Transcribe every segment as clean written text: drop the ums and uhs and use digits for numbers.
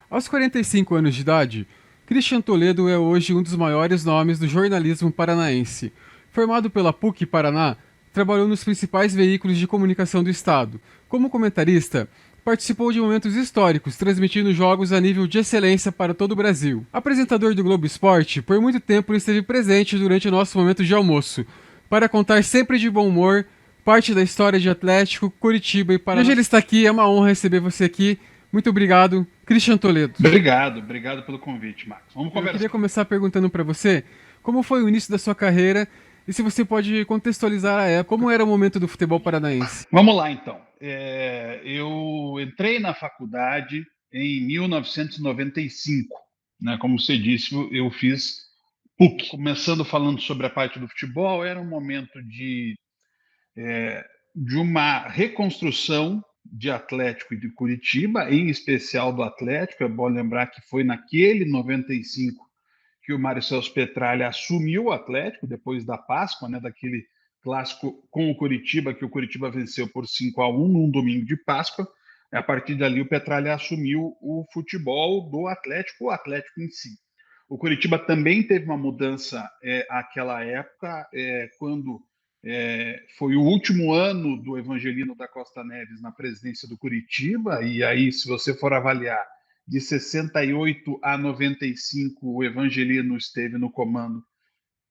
Aos 45 anos de idade, Christian Toledo é hoje um dos maiores nomes do jornalismo paranaense. Formado pela PUC Paraná, trabalhou nos principais veículos de comunicação do estado. Como comentarista, participou de momentos históricos, transmitindo jogos a nível de excelência para todo o Brasil. Apresentador do Globo Esporte, por muito tempo ele esteve presente durante o nosso momento de almoço, para contar sempre de bom humor parte da história de Atlético, Curitiba e Paraná. E hoje ele está aqui, é uma honra receber você aqui. Muito obrigado, Christian Toledo. Obrigado pelo convite, Marcos. Vamos Eu queria conversar. começar perguntando para você como foi o início da sua carreira e se você pode contextualizar a época, como era o momento do futebol paranaense. Vamos lá, então. Eu entrei na faculdade em 1995, né? Como você disse, eu fiz PUC. Começando falando sobre a parte do futebol, era um momento de uma reconstrução de Atlético e de Curitiba, em especial do Atlético. É bom lembrar que foi naquele 95 que o Mário Celso Petralha assumiu o Atlético depois da Páscoa, né, daquele clássico com o Curitiba, que o Curitiba venceu por 5-1 num domingo de Páscoa. A partir dali, o Petralha assumiu o futebol do Atlético, o Atlético em si. O Curitiba também teve uma mudança àquela época, quando foi o último ano do Evangelino da Costa Neves na presidência do Curitiba, e aí, se você for avaliar, de 68 a 95, o Evangelino esteve no comando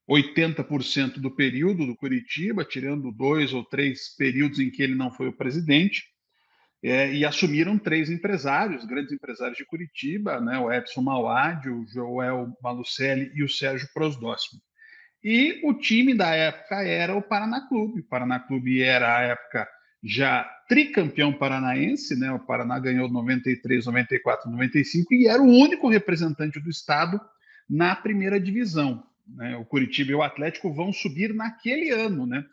80% do período do Curitiba, tirando 2 ou 3 períodos em que ele não foi o presidente, e assumiram 3 empresários, grandes empresários de Curitiba, né, o Edson Mauad, o Joel Malucelli e o Sérgio Prosdóximo. E o time da época era o Paraná Clube. O Paraná Clube era, à época, já tricampeão paranaense, né? O Paraná ganhou 93, 94, 95 e era o único representante do estado na primeira divisão, né? O Curitiba e o Atlético vão subir naquele ano, né?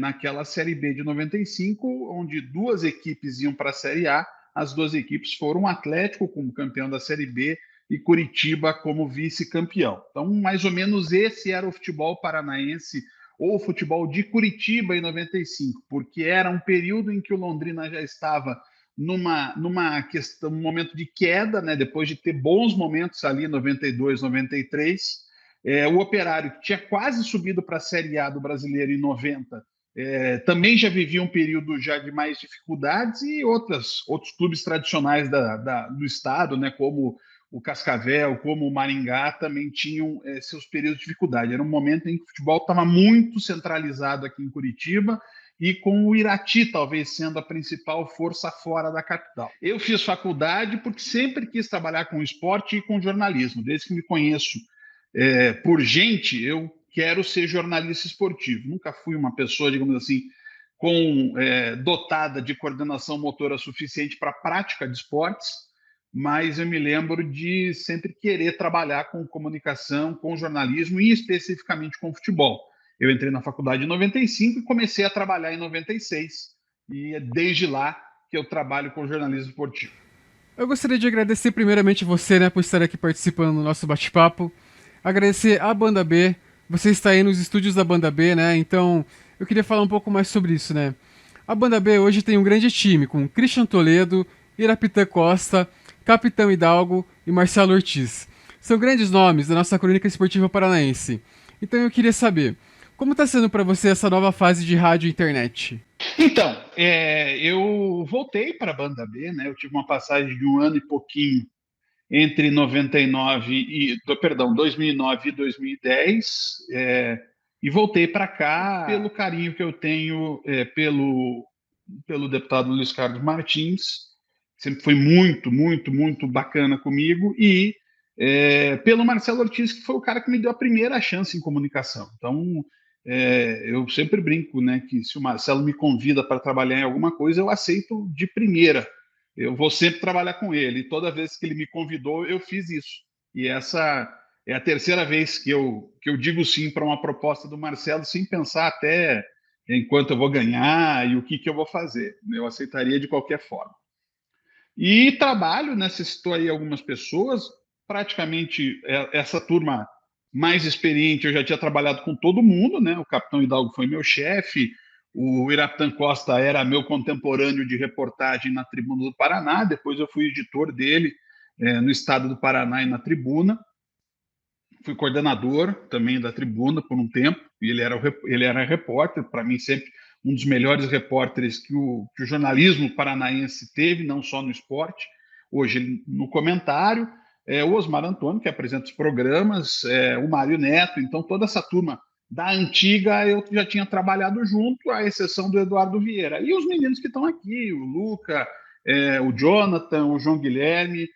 Naquela Série B de 95, onde 2 equipes iam para a Série A, as 2 equipes foram o Atlético como campeão da Série B e Curitiba como vice-campeão. Então, mais ou menos esse era o futebol paranaense ou o futebol de Curitiba em 95, porque era um período em que o Londrina já estava numa questão, um momento de queda, né, depois de ter bons momentos ali em 92, 93. O Operário, que tinha quase subido para a Série A do Brasileiro em 90, também já vivia um período já de mais dificuldades, e outros clubes tradicionais do estado, né, como o Cascavel, como o Maringá, também tinham seus períodos de dificuldade. Era um momento em que o futebol estava muito centralizado aqui em Curitiba e com o Irati talvez sendo a principal força fora da capital. Eu fiz faculdade porque sempre quis trabalhar com esporte e com jornalismo. Desde que me conheço por gente, eu quero ser jornalista esportivo. Nunca fui uma pessoa, digamos assim, dotada de coordenação motora suficiente para a prática de esportes, mas eu me lembro de sempre querer trabalhar com comunicação, com jornalismo e especificamente com futebol. Eu entrei na faculdade em 95 e comecei a trabalhar em 96, e é desde lá que eu trabalho com jornalismo esportivo. Eu gostaria de agradecer primeiramente você, né, por estar aqui participando do nosso bate-papo. Agradecer à Banda B. Você está aí nos estúdios da Banda B, né? Então, eu queria falar um pouco mais sobre isso, né? A Banda B hoje tem um grande time com Christian Toledo, Irapitã Costa, Capitão Hidalgo e Marcelo Ortiz. São grandes nomes da nossa crônica esportiva paranaense. Então eu queria saber, como está sendo para você essa nova fase de rádio e internet? Então, eu voltei para a Banda B, né? Eu tive uma passagem de um ano e pouquinho entre 99 perdão, 2009 e 2010, e voltei para cá pelo carinho que eu tenho pelo deputado Luiz Carlos Martins, sempre foi muito, muito, muito bacana comigo, e pelo Marcelo Ortiz, que foi o cara que me deu a primeira chance em comunicação. Então, eu sempre brinco, né, que se o Marcelo me convida para trabalhar em alguma coisa, eu aceito de primeira. Eu vou sempre trabalhar com ele. E toda vez que ele me convidou, eu fiz isso. E essa é a terceira vez que eu digo sim para uma proposta do Marcelo, sem pensar até em quanto eu vou ganhar e o que eu vou fazer. Eu aceitaria de qualquer forma. E trabalho, né? Você citou aí algumas pessoas, praticamente essa turma mais experiente, eu já tinha trabalhado com todo mundo, né? O Capitão Hidalgo foi meu chefe, o Iraptan Costa era meu contemporâneo de reportagem na Tribuna do Paraná, depois eu fui editor dele no estado do Paraná e na Tribuna. Fui coordenador também da Tribuna por um tempo, e ele era repórter, para mim sempre um dos melhores repórteres que o jornalismo paranaense teve, não só no esporte, hoje no comentário, o Osmar Antônio, que apresenta os programas, o Mário Neto, então toda essa turma da antiga eu já tinha trabalhado junto, à exceção do Eduardo Vieira. E os meninos que estão aqui, o Luca, o Jonathan, o João Guilherme,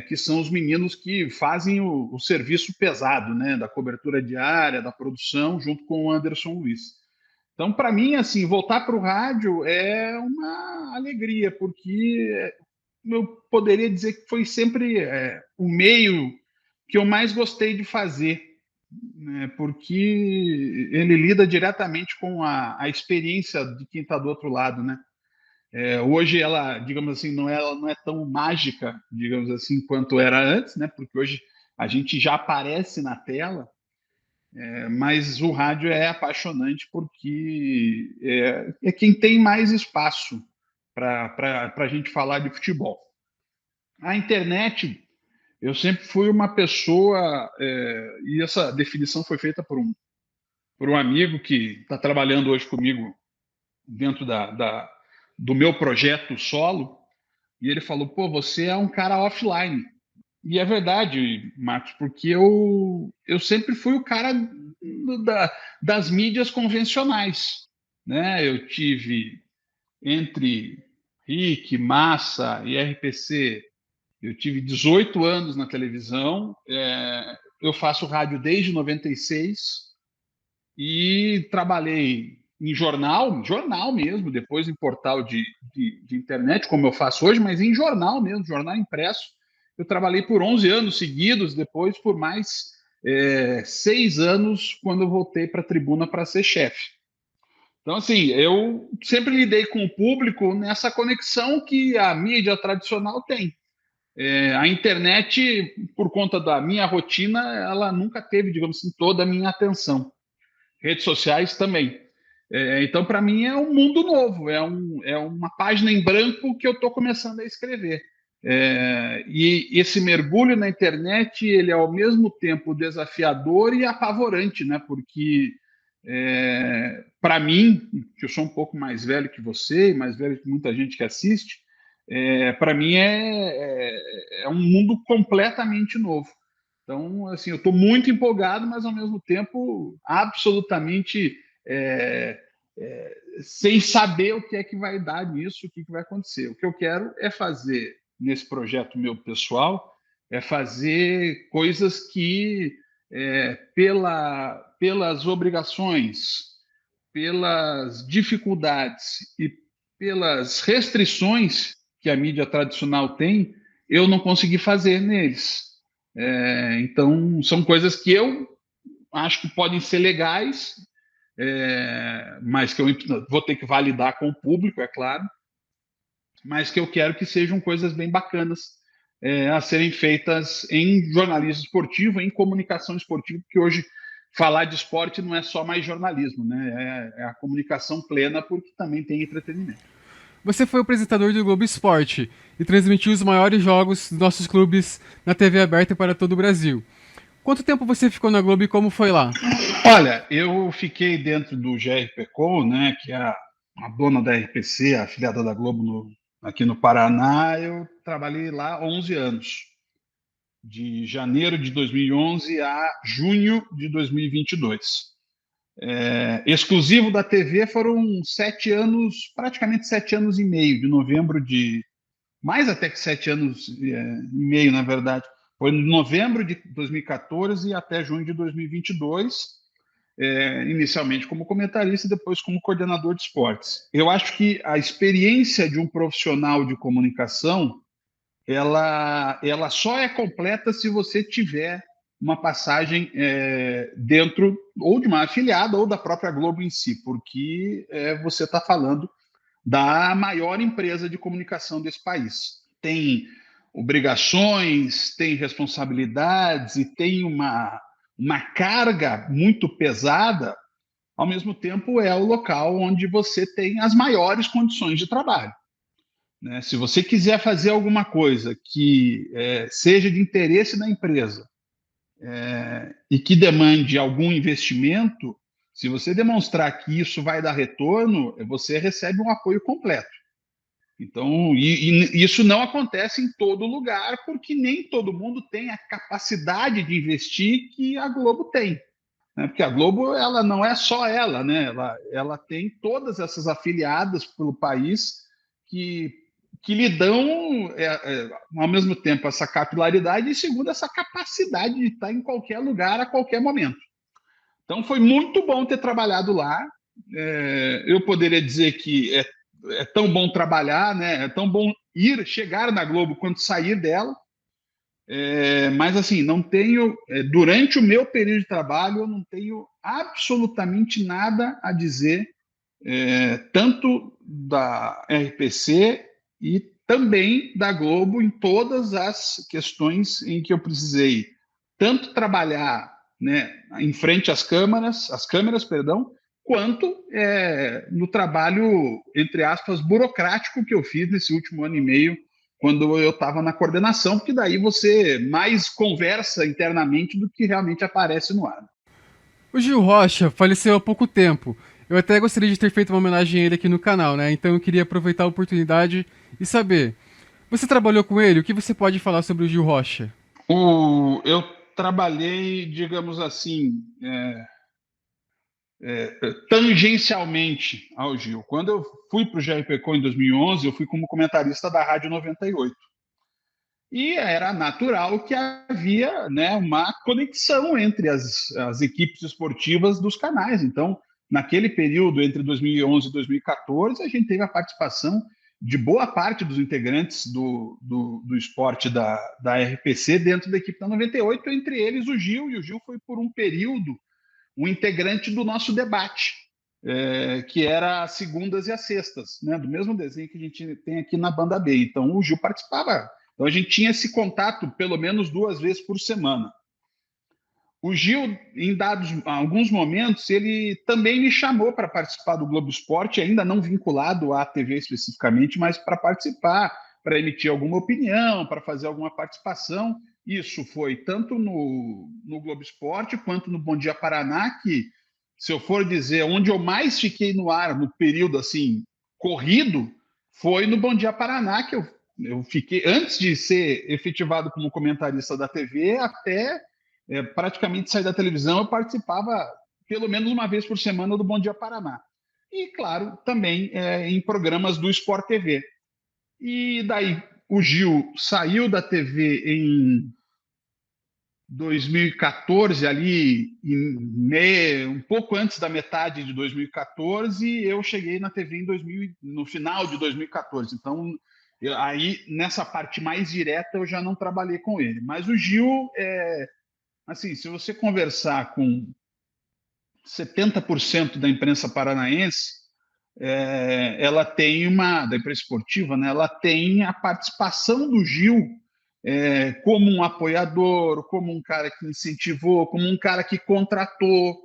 que são os meninos que fazem o serviço pesado, né, da cobertura diária, da produção, junto com o Anderson Luiz. Então, para mim, assim, voltar para o rádio é uma alegria, porque eu poderia dizer que foi sempre o meio que eu mais gostei de fazer, né, porque ele lida diretamente com a experiência de quem está do outro lado, né? Hoje ela, digamos assim, ela não é tão mágica, digamos assim, quanto era antes, né? Porque hoje a gente já aparece na tela, mas o rádio é apaixonante porque é quem tem mais espaço para a gente falar de futebol. A internet, eu sempre fui uma pessoa, e essa definição foi feita por um amigo que está trabalhando hoje comigo dentro do meu projeto solo, e ele falou, pô, você é um cara offline. E é verdade, Marcos, porque eu sempre fui o cara das mídias convencionais, né? Eu tive entre RIC, Massa e RPC, eu tive 18 anos na televisão, eu faço rádio desde 96 e trabalhei em jornal mesmo, depois em portal de internet, como eu faço hoje, mas em jornal mesmo, jornal impresso. Eu trabalhei por 11 anos seguidos, depois por mais 6 anos, quando eu voltei para a Tribuna para ser chefe. Então, assim, eu sempre lidei com o público nessa conexão que a mídia tradicional tem. A internet, por conta da minha rotina, ela nunca teve, digamos assim, toda a minha atenção. Redes sociais também. Então, para mim, é um mundo novo, é uma página em branco que eu estou começando a escrever. E esse mergulho na internet, ele é ao mesmo tempo desafiador e apavorante, né? Porque, para mim, que eu sou um pouco mais velho que você, mais velho que muita gente que assiste, para mim é um mundo completamente novo. Então, assim, eu estou muito empolgado, mas ao mesmo tempo absolutamente sem saber o que é que vai dar nisso, o que vai acontecer. O que eu quero é fazer nesse projeto meu pessoal, é fazer coisas que, pelas obrigações, pelas dificuldades e pelas restrições que a mídia tradicional tem, eu não consegui fazer neles. Então, são coisas que eu acho que podem ser legais, mas que eu vou ter que validar com o público, é claro, mas que eu quero que sejam coisas bem bacanas a serem feitas em jornalismo esportivo, em comunicação esportiva, porque hoje falar de esporte não é só mais jornalismo, né? É a comunicação plena, porque também tem entretenimento. Você foi o apresentador do Globo Esporte e transmitiu os maiores jogos dos nossos clubes na TV aberta para todo o Brasil. Quanto tempo você ficou na Globo e como foi lá? Olha, eu fiquei dentro do GRPcom, né, que é a dona da RPC, a afiliada da Globo aqui no Paraná. Eu trabalhei lá 11 anos, de janeiro de 2011 a junho de 2022. Exclusivo da TV foram 7 anos, praticamente 7 anos e meio, de novembro de... Mais até que 7 anos e meio, na verdade. Foi de novembro de 2014 até junho de 2022, inicialmente como comentarista e depois como coordenador de esportes. Eu acho que a experiência de um profissional de comunicação, ela só é completa se você tiver uma passagem dentro ou de uma afiliada ou da própria Globo em si, porque você está falando da maior empresa de comunicação desse país. Tem obrigações, tem responsabilidades e tem uma carga muito pesada. Ao mesmo tempo, é o local onde você tem as maiores condições de trabalho. né? Se você quiser fazer alguma coisa que seja de interesse da empresa e que demande algum investimento, se você demonstrar que isso vai dar retorno, você recebe um apoio completo. Então, e isso não acontece em todo lugar, porque nem todo mundo tem a capacidade de investir que a Globo tem, né? Porque a Globo, ela não é só ela, né? Ela tem todas essas afiliadas pelo país que, que lhe dão, ao mesmo tempo, essa capilaridade e, segundo, essa capacidade de estar em qualquer lugar a qualquer momento. Então, foi muito bom ter trabalhado lá. Eu poderia dizer que é tão bom trabalhar, né? É tão bom chegar na Globo quanto sair dela. Mas assim, não tenho, durante o meu período de trabalho, eu não tenho absolutamente nada a dizer, tanto da RPC e também da Globo, em todas as questões em que eu precisei tanto trabalhar, né, em frente às câmeras, perdão, quanto no trabalho, entre aspas, burocrático que eu fiz nesse último ano e meio, quando eu estava na coordenação, porque daí você mais conversa internamente do que realmente aparece no ar. O Gil Rocha faleceu há pouco tempo. Eu até gostaria de ter feito uma homenagem a ele aqui no canal, né? Então eu queria aproveitar a oportunidade e saber. Você trabalhou com ele? O que você pode falar sobre o Gil Rocha? Eu trabalhei, digamos assim, tangencialmente ao Gil. Quando eu fui para o GRPCO em 2011, eu fui como comentarista da Rádio 98. E era natural que havia, né, uma conexão entre as equipes esportivas dos canais. Então, naquele período entre 2011 e 2014, a gente teve a participação de boa parte dos integrantes do esporte da RPC dentro da equipe da 98, entre eles o Gil, e o Gil foi por um período um integrante do nosso debate, que era as segundas e as sextas, né, do mesmo desenho que a gente tem aqui na Banda B. Então, o Gil participava. Então, a gente tinha esse contato pelo menos 2 vezes por semana. O Gil, em alguns momentos, ele também me chamou para participar do Globo Esporte, ainda não vinculado à TV especificamente, mas para participar, para emitir alguma opinião, para fazer alguma participação. Isso foi tanto no Globo Esporte quanto no Bom Dia Paraná, que, se eu for dizer onde eu mais fiquei no ar no período assim corrido, foi no Bom Dia Paraná, que eu fiquei, antes de ser efetivado como comentarista da TV, até praticamente sair da televisão, eu participava pelo menos uma vez por semana do Bom Dia Paraná. E, claro, também em programas do Sport TV. E daí o Gil saiu da TV em 2014, ali um pouco antes da metade de 2014, eu cheguei na TV no final de 2014. Então, aí, nessa parte mais direta, eu já não trabalhei com ele. Mas o Gil, assim, se você conversar com 70% da imprensa paranaense, ela tem da imprensa esportiva, né? Ela tem a participação do Gil como um apoiador, como um cara que incentivou, como um cara que contratou.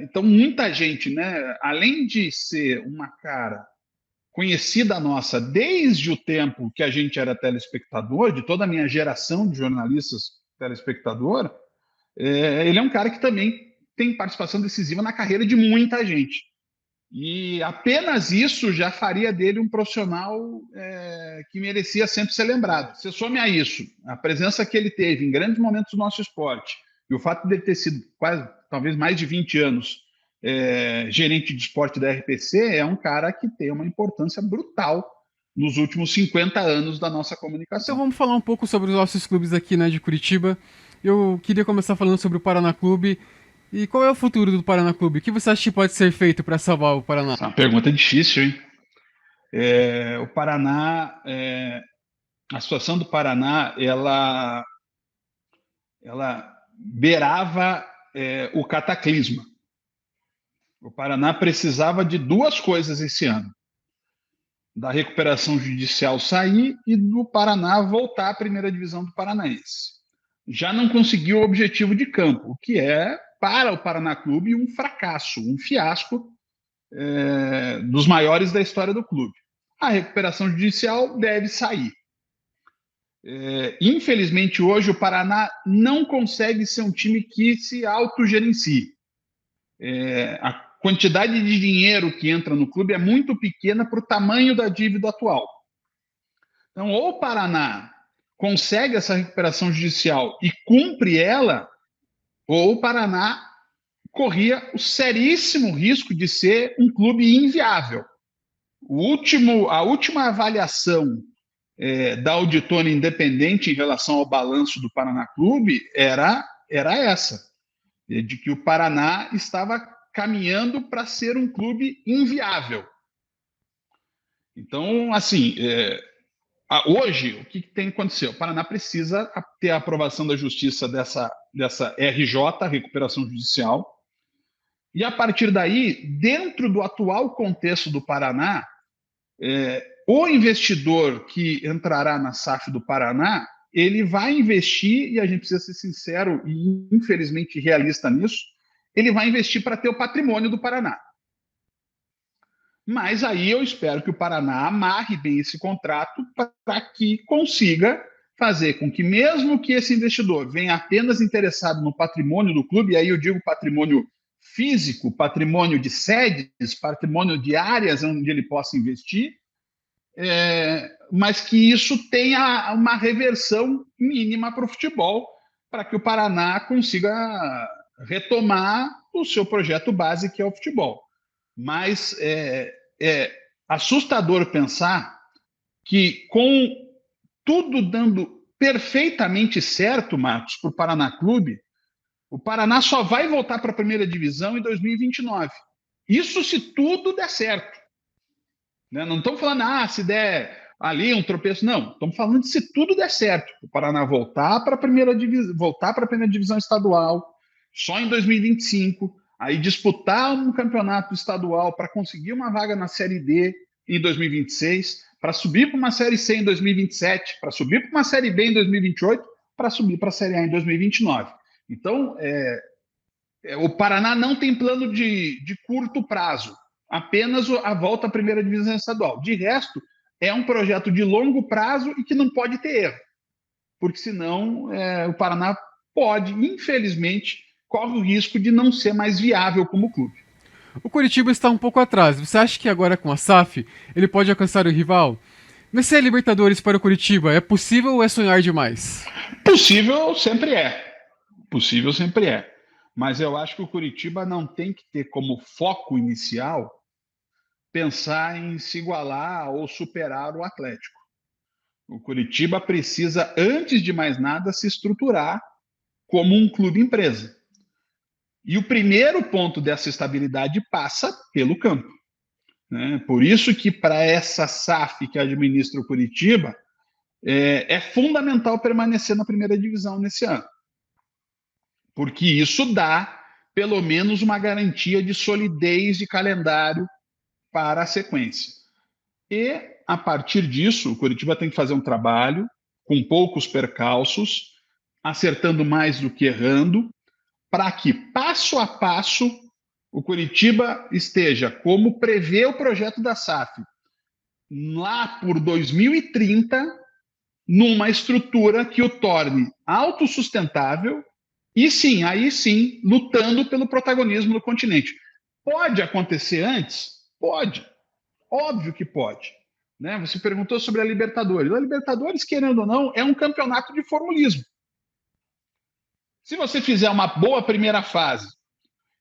Então, muita gente, né? Além de ser uma cara conhecida nossa desde o tempo que a gente era telespectador, de toda a minha geração de jornalistas telespectador, ele é um cara que também tem participação decisiva na carreira de muita gente. E apenas isso já faria dele um profissional que merecia sempre ser lembrado. Você some a isso, a presença que ele teve em grandes momentos do nosso esporte, e o fato de ele ter sido quase, talvez mais de 20 anos, gerente de esporte da RPC, é um cara que tem uma importância brutal nos últimos 50 anos da nossa Então comunicação. vamos falar um pouco sobre os nossos clubes aqui, né, de Curitiba. Eu queria começar falando sobre o Paraná Clube. E qual é o futuro do Paraná Clube? O que você acha que pode ser feito para salvar o Paraná? Essa é uma pergunta difícil, hein? O Paraná, a situação do Paraná, ela beirava o cataclisma. O Paraná precisava de 2 coisas esse ano: da recuperação judicial sair e do Paraná voltar à primeira divisão do Paranaense. Já não conseguiu o objetivo de campo, o que é, para o Paraná Clube, um fracasso, um fiasco dos maiores da história do clube. a recuperação judicial deve sair. Infelizmente, hoje, o Paraná não consegue ser um time que se autogerencie. A quantidade de dinheiro que entra no clube é muito pequena para o tamanho da dívida atual. Então, ou o Paraná consegue essa recuperação judicial e cumpre ela, ou o Paraná corria o seríssimo risco de ser um clube inviável. A última avaliação da auditora independente em relação ao balanço do Paraná Clube era essa, de que o Paraná estava caminhando para ser um clube inviável. Então, assim, hoje, o que tem acontecido? O Paraná precisa ter a aprovação da justiça dessa RJ, recuperação judicial, e a partir daí, dentro do atual contexto do Paraná, o investidor que entrará na SAF do Paraná, ele vai investir, e a gente precisa ser sincero e infelizmente realista nisso, ele vai investir para ter o patrimônio do Paraná. Mas aí eu espero que o Paraná amarre bem esse contrato para que consiga fazer com que, mesmo que esse investidor venha apenas interessado no patrimônio do clube, e aí eu digo patrimônio físico, patrimônio de sedes, patrimônio de áreas onde ele possa investir, mas que isso tenha uma reversão mínima para o futebol, para que o Paraná consiga retomar o seu projeto base, que é o futebol. Mas é assustador pensar que, com tudo dando perfeitamente certo, Marcos, para o Paraná Clube, o Paraná só vai voltar para a primeira divisão em 2029. Isso se tudo der certo. Né? Não estamos falando, se der ali um tropeço, não. Estamos falando de se tudo der certo. O Paraná voltar para a primeira divisão estadual, só em 2025, aí disputar um campeonato estadual para conseguir uma vaga na Série D em 2026, para subir para uma Série C em 2027, para subir para uma Série B em 2028, para subir para a Série A em 2029. Então, o Paraná não tem plano de curto prazo, apenas a volta à primeira divisão estadual. De resto, é um projeto de longo prazo e que não pode ter erro, porque senão o Paraná pode, infelizmente, corre o risco de não ser mais viável como clube. O Coritiba está um pouco atrás. Você acha que agora com a SAF ele pode alcançar o rival? Vencer a Libertadores para o Coritiba é possível ou é sonhar demais? Possível sempre é. Possível sempre é. Mas eu acho que o Coritiba não tem que ter como foco inicial pensar em se igualar ou superar o Atlético. O Coritiba precisa, antes de mais nada, se estruturar como um clube empresa. E o primeiro ponto dessa estabilidade passa pelo campo. Né? Por isso que, para essa SAF que administra o Coritiba, é fundamental permanecer na primeira divisão nesse ano. Porque isso dá, pelo menos, uma garantia de solidez de calendário para a sequência. E, a partir disso, o Coritiba tem que fazer um trabalho com poucos percalços, acertando mais do que errando, para que, passo a passo, o Coritiba esteja, como prevê o projeto da SAF, lá por 2030, numa estrutura que o torne autossustentável e, sim, aí sim, lutando pelo protagonismo no continente. Pode acontecer antes? Pode. Óbvio que pode. Né? Você perguntou sobre a Libertadores. A Libertadores, querendo ou não, é um campeonato de formulismo. Se você fizer uma boa primeira fase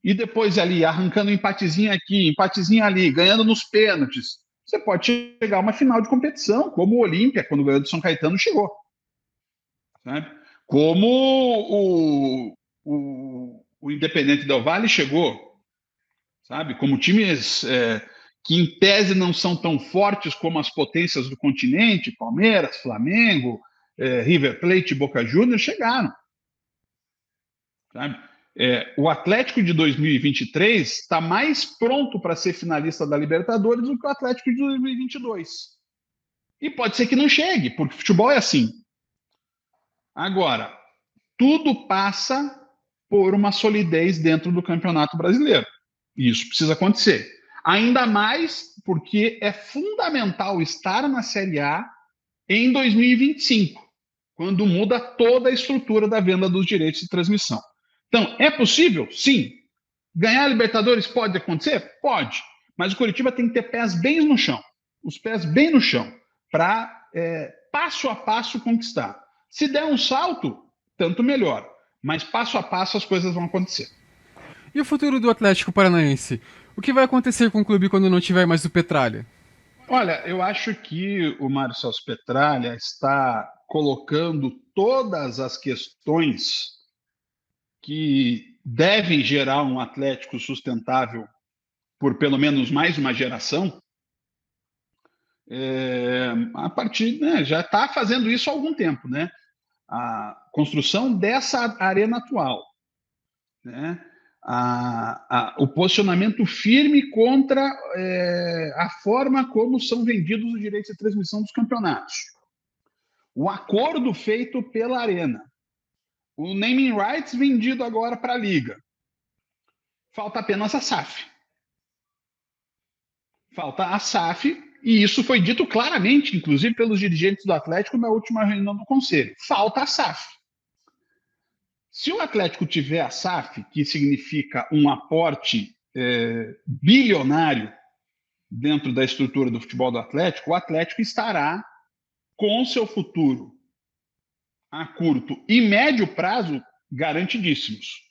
e depois ali arrancando um empatezinho aqui, empatezinho ali, ganhando nos pênaltis, você pode chegar a uma final de competição, como o Olímpia, quando ganhou do São Caetano, chegou. Sabe? Como o Independente Del Valle chegou. Sabe? Como times que, em tese, não são tão fortes como as potências do continente, Palmeiras, Flamengo, River Plate e Boca Juniors, chegaram. Sabe? O Atlético de 2023 está mais pronto para ser finalista da Libertadores do que o Atlético de 2022. E pode ser que não chegue, porque o futebol é assim. Agora, tudo passa por uma solidez dentro do Campeonato Brasileiro. E isso precisa acontecer. Ainda mais porque é fundamental estar na Série A em 2025, quando muda toda a estrutura da venda dos direitos de transmissão. Então, é possível? Sim. Ganhar a Libertadores pode acontecer? Pode. Mas o Coritiba tem que ter pés bem no chão. Os pés bem no chão, para passo a passo conquistar. Se der um salto, tanto melhor. Mas passo a passo as coisas vão acontecer. E o futuro do Atlético Paranaense? O que vai acontecer com o clube quando não tiver mais o Petralha? Olha, eu acho que o Mário Celso Petralha está colocando todas as questões que devem gerar um Atlético sustentável por pelo menos mais uma geração, a partir, né, já está fazendo isso há algum tempo, né? A construção dessa arena atual, né? O posicionamento firme contra a forma como são vendidos os direitos de transmissão dos campeonatos, o acordo feito pela Arena, o naming rights vendido agora para a Liga. Falta apenas a SAF. Falta a SAF, e isso foi dito claramente, inclusive pelos dirigentes do Atlético na última reunião do Conselho. Falta a SAF. Se o Atlético tiver a SAF, que significa um aporte bilionário dentro da estrutura do futebol do Atlético, o Atlético estará com seu futuro a curto e médio prazo garantidíssimos.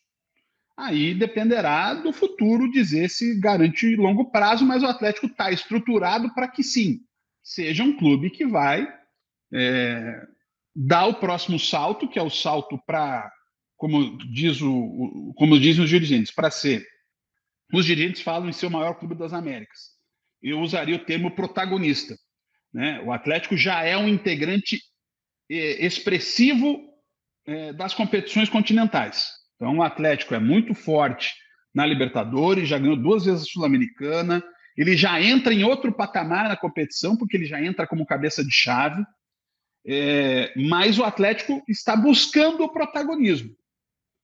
Aí dependerá do futuro dizer se garante longo prazo, mas o Atlético está estruturado para que sim, seja um clube que vai dar o próximo salto, que é o salto para, como dizem os dirigentes, para ser. Os dirigentes falam em ser o maior clube das Américas. Eu usaria o termo protagonista, né? O Atlético já é um integrante expressivo das competições continentais. Então, o Atlético é muito forte na Libertadores, já ganhou 2 vezes a Sul-Americana, ele já entra em outro patamar na competição, porque ele já entra como cabeça de chave, mas o Atlético está buscando o protagonismo.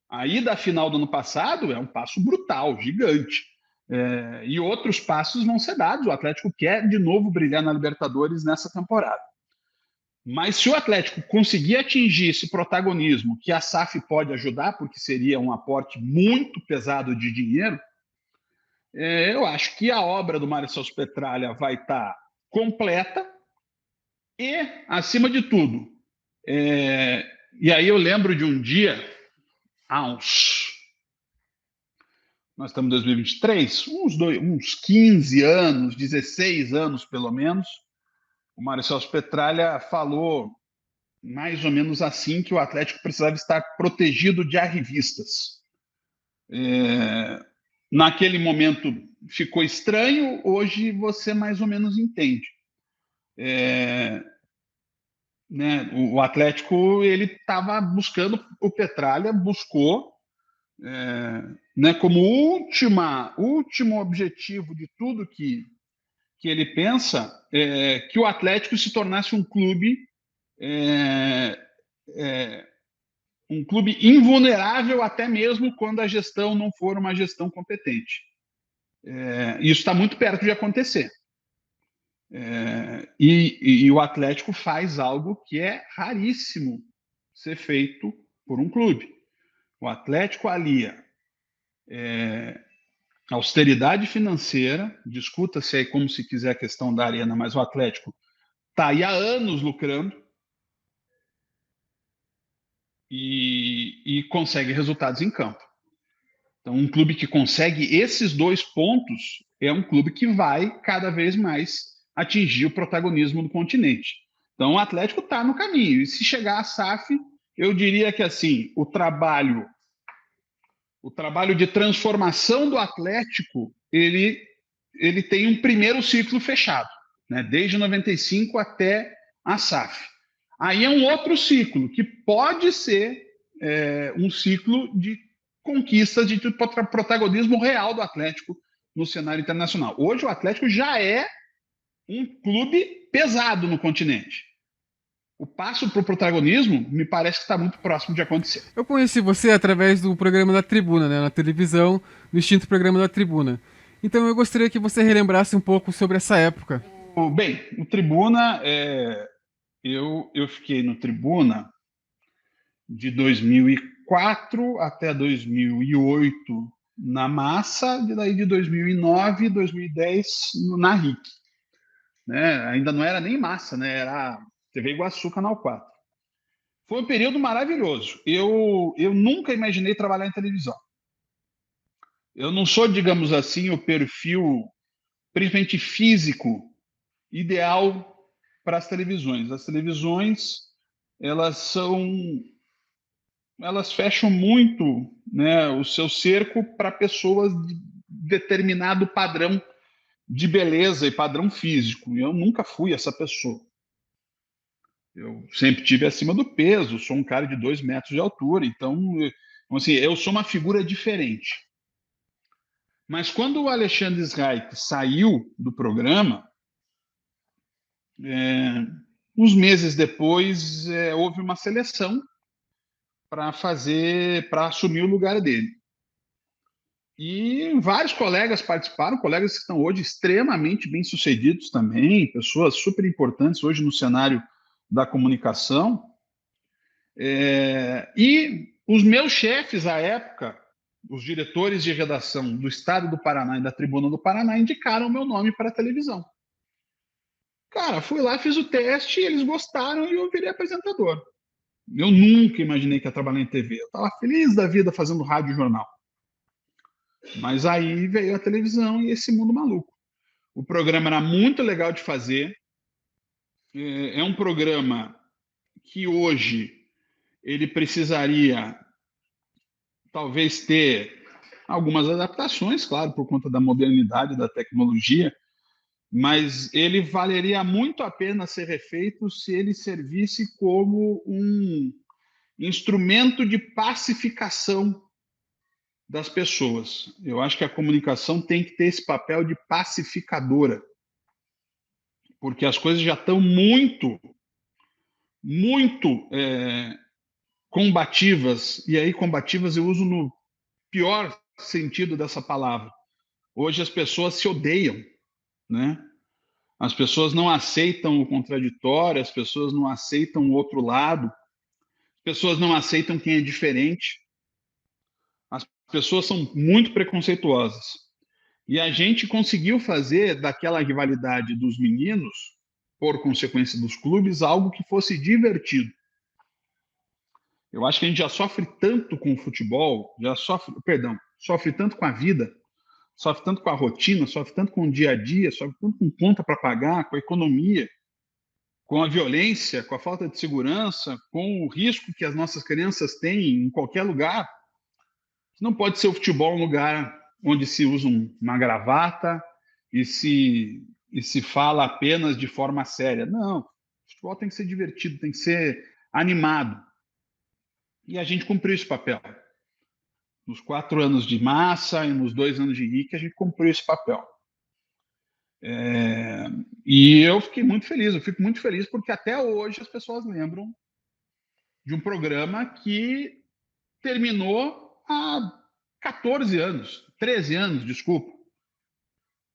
A ida à final do ano passado é um passo brutal, gigante, e outros passos vão ser dados. O Atlético quer de novo brilhar na Libertadores nessa temporada. Mas se o Atlético conseguir atingir esse protagonismo que a SAF pode ajudar, porque seria um aporte muito pesado de dinheiro, eu acho que a obra do Mário Celso Petralha vai estar completa e, acima de tudo, e aí eu lembro de um dia, nós estamos em 2023, uns 15 anos, 16 anos pelo menos, o Mário Celso Petralha falou mais ou menos assim, que o Atlético precisava estar protegido de arrivistas. Naquele momento ficou estranho, hoje você mais ou menos entende. Né, o Atlético ele estava buscando, o Petralha buscou, né, como último objetivo de tudo que ele pensa, que o Atlético se tornasse um clube invulnerável até mesmo quando a gestão não for uma gestão competente. Isso está muito perto de acontecer. E o Atlético faz algo que é raríssimo ser feito por um clube. O Atlético alia austeridade financeira, discuta-se aí como se quiser a questão da arena, mas o Atlético está aí há anos lucrando, e consegue resultados em campo. Então, um clube que consegue esses 2 pontos é um clube que vai cada vez mais atingir o protagonismo do continente. Então, o Atlético está no caminho. E se chegar à SAF, eu diria que assim, o trabalho de transformação do Atlético, ele tem um primeiro ciclo fechado, né? Desde 95 até a SAF. Aí é um outro ciclo, que pode ser um ciclo de conquistas, de protagonismo real do Atlético no cenário internacional. Hoje o Atlético já é um clube pesado no continente. O passo para o protagonismo me parece que está muito próximo de acontecer. Eu conheci você através do programa da Tribuna, né, na televisão, no extinto programa da Tribuna. Então eu gostaria que você relembrasse um pouco sobre essa época. Bem, o Tribuna, eu fiquei no Tribuna de 2004 até 2008 na Massa, e daí de 2009 e 2010 na RIC. Né? Ainda não era nem Massa, né? Era TV Iguaçu, Canal 4. Foi um período maravilhoso. Eu nunca imaginei trabalhar em televisão. Eu não sou, digamos assim, o perfil, principalmente físico, ideal para as televisões. As televisões, elas fecham muito, né, o seu cerco para pessoas de determinado padrão de beleza e padrão físico. Eu nunca fui essa pessoa. Eu sempre tive acima do peso, sou um cara de 2 metros de altura, então, assim, eu sou uma figura diferente. Mas quando o Alexandre Reich saiu do programa, uns meses depois, houve uma seleção para assumir o lugar dele. E vários colegas participaram, colegas que estão hoje extremamente bem-sucedidos também, pessoas super importantes hoje no cenário da comunicação. E os meus chefes à época, os diretores de redação do Estado do Paraná e da Tribuna do Paraná, indicaram o meu nome para a televisão. Cara, fui lá, fiz o teste, eles gostaram e eu virei apresentador. Eu nunca imaginei que ia trabalhar em TV. Eu estava feliz da vida fazendo rádio e jornal. Mas aí veio a televisão e esse mundo maluco. O programa era muito legal de fazer. É um programa que hoje ele precisaria talvez ter algumas adaptações, claro, por conta da modernidade da tecnologia, mas ele valeria muito a pena ser refeito se ele servisse como um instrumento de pacificação das pessoas. Eu acho que a comunicação tem que ter esse papel de pacificadora, porque as coisas já estão muito combativas, e aí combativas eu uso no pior sentido dessa palavra. Hoje as pessoas se odeiam, né? As pessoas não aceitam o contraditório, as pessoas não aceitam o outro lado, as pessoas não aceitam quem é diferente, as pessoas são muito preconceituosas. E a gente conseguiu fazer daquela rivalidade dos meninos, por consequência dos clubes, algo que fosse divertido. Eu acho que a gente já sofre tanto com o futebol, sofre tanto com a vida, sofre tanto com a rotina, sofre tanto com o dia a dia, sofre tanto com conta para pagar, com a economia, com a violência, com a falta de segurança, com o risco que as nossas crianças têm em qualquer lugar. Não pode ser o futebol um lugar onde se usa uma gravata e se fala apenas de forma séria. Não, o futebol tem que ser divertido, tem que ser animado. E a gente cumpriu esse papel. Nos 4 anos de Massa e nos 2 anos de RIC, a gente cumpriu esse papel. E eu fiquei muito feliz, eu fico muito feliz porque até hoje as pessoas lembram de um programa que terminou há 14 anos, 13 anos, desculpa.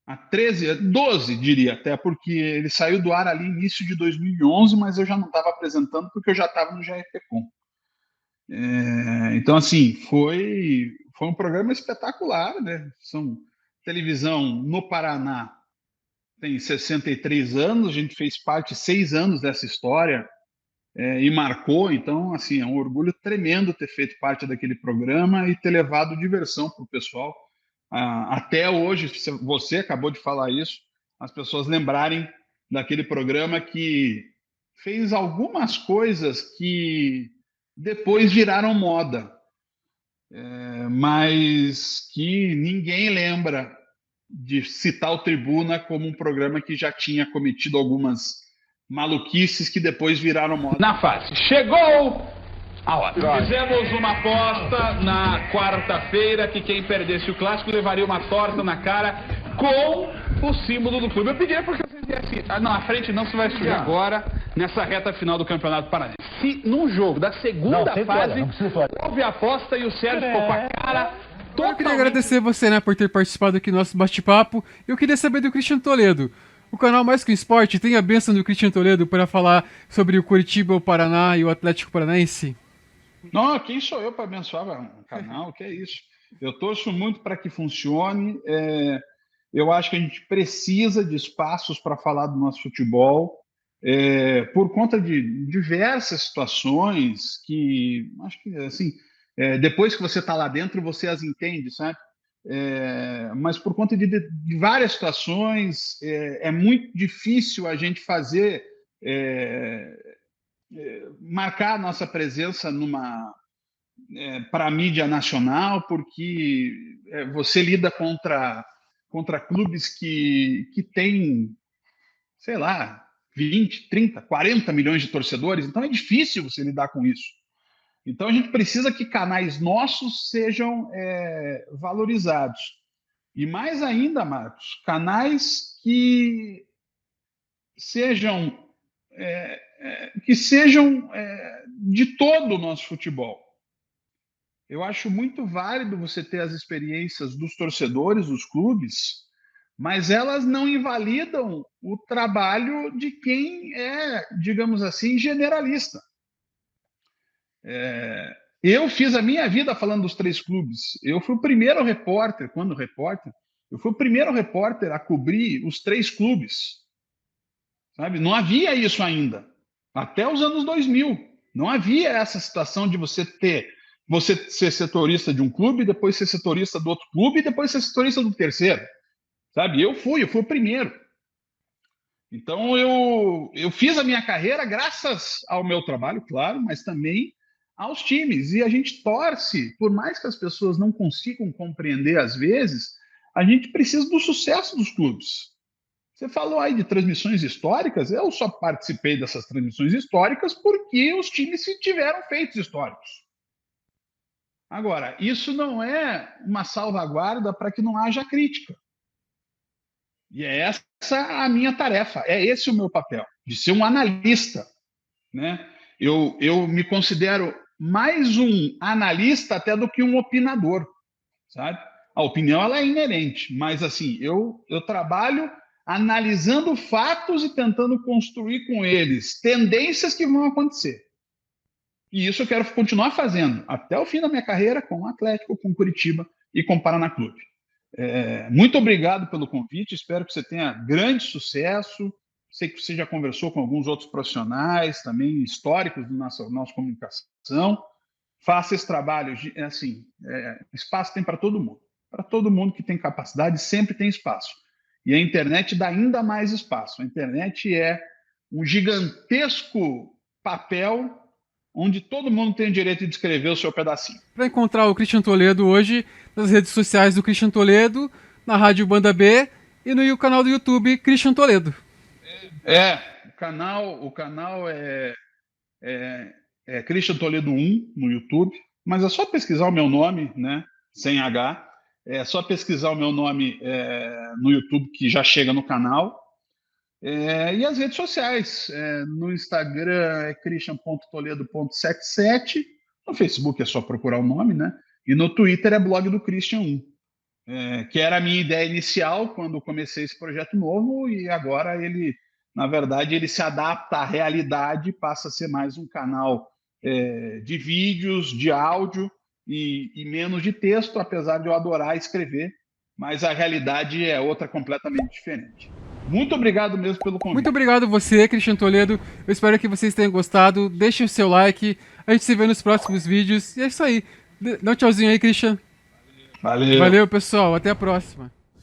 Há 13, 12 diria até, porque ele saiu do ar ali início de 2011, mas eu já não estava apresentando porque eu já estava no GRPcom. Então, assim, foi um programa espetacular, né? Televisão no Paraná tem 63 anos, a gente fez parte 6 anos dessa história e marcou, então, assim, é um orgulho tremendo ter feito parte daquele programa e ter levado diversão para o pessoal. Até hoje, você acabou de falar isso, as pessoas lembrarem daquele programa que fez algumas coisas que depois viraram moda, mas que ninguém lembra de citar o Tribuna como um programa que já tinha cometido algumas maluquices que depois viraram moda. Na fase. Chegou a hora. Fizemos uma aposta na quarta-feira que quem perdesse o clássico levaria uma torta na cara com o símbolo do clube. Eu pediria porque vocês viessem. Não, à frente não, você vai subir agora nessa reta final do Campeonato Paranaense. Se num jogo da segunda fase houve aposta e o Sérgio ficou com a cara Eu queria agradecer você, né, por ter participado aqui do nosso bate-papo. Eu queria saber do Christian Toledo. O canal Mais Que um Esporte tem a bênção do Christian Toledo para falar sobre o Coritiba, o Paraná e o Atlético Paranaense? Não, quem sou eu para abençoar o canal? Que é isso? Eu torço muito para que funcione. Eu acho que a gente precisa de espaços para falar do nosso futebol, por conta de diversas situações que, acho que, assim, depois que você está lá dentro, você as entende, sabe? Mas por conta de várias situações, é muito difícil a gente fazer, marcar a nossa presença para a mídia nacional, porque você lida contra clubes que têm, sei lá, 20, 30, 40 milhões de torcedores, então é difícil você lidar com isso. Então a gente precisa que canais nossos sejam valorizados. E mais ainda, Marcos, canais que sejam de todo o nosso futebol. Eu acho muito válido você ter as experiências dos torcedores, dos clubes, mas elas não invalidam o trabalho de quem é, digamos assim, generalista. Eu fiz a minha vida falando dos 3 clubes. Eu fui o primeiro repórter, eu fui o primeiro repórter a cobrir os 3 clubes. Sabe? Não havia isso ainda. Até os anos 2000. Não havia essa situação de você ser setorista de um clube, depois ser setorista do outro clube, e depois ser setorista do terceiro. Sabe? Eu fui o primeiro. Então, eu fiz a minha carreira graças ao meu trabalho, claro, mas também aos times. E a gente torce, por mais que as pessoas não consigam compreender às vezes, a gente precisa do sucesso dos clubes. Você falou aí de transmissões históricas, eu só participei dessas transmissões históricas porque os times tiveram feitos históricos. Agora, isso não é uma salvaguarda para que não haja crítica. E é essa a minha tarefa, é esse o meu papel, de ser um analista, né? Eu me considero mais um analista até do que um opinador, sabe? A opinião ela é inerente, mas assim, eu trabalho analisando fatos e tentando construir com eles tendências que vão acontecer. E isso eu quero continuar fazendo até o fim da minha carreira com o Atlético, com o Coritiba e com o Paraná Clube. Muito obrigado pelo convite, espero que você tenha grande sucesso. Sei que você já conversou com alguns outros profissionais também históricos da nossa comunicação. Faça esse trabalho, assim, espaço tem para todo mundo. Para todo mundo que tem capacidade, sempre tem espaço. E a internet dá ainda mais espaço. A internet é um gigantesco papel onde todo mundo tem o direito de escrever o seu pedacinho. Para encontrar o Christian Toledo hoje, nas redes sociais do Christian Toledo, na Rádio Banda B e no canal do YouTube Christian Toledo. O canal é Christian Toledo 1 no YouTube, mas é só pesquisar o meu nome, né, sem H. É só pesquisar o meu nome no YouTube que já chega no canal. E as redes sociais. No Instagram é christian.toledo.77. No Facebook é só procurar o nome, né? E no Twitter é blog do Christian 1. Que era a minha ideia inicial quando comecei esse projeto novo, e agora ele, na verdade, ele se adapta à realidade, passa a ser mais um canal de vídeos, de áudio, e menos de texto, apesar de eu adorar escrever, mas a realidade é outra completamente diferente. Muito obrigado mesmo pelo convite. Muito obrigado você, Christian Toledo. Eu espero que vocês tenham gostado. Deixem o seu like. A gente se vê nos próximos vídeos. E é isso aí. Dá um tchauzinho aí, Christian. Valeu. Valeu, pessoal. Até a próxima.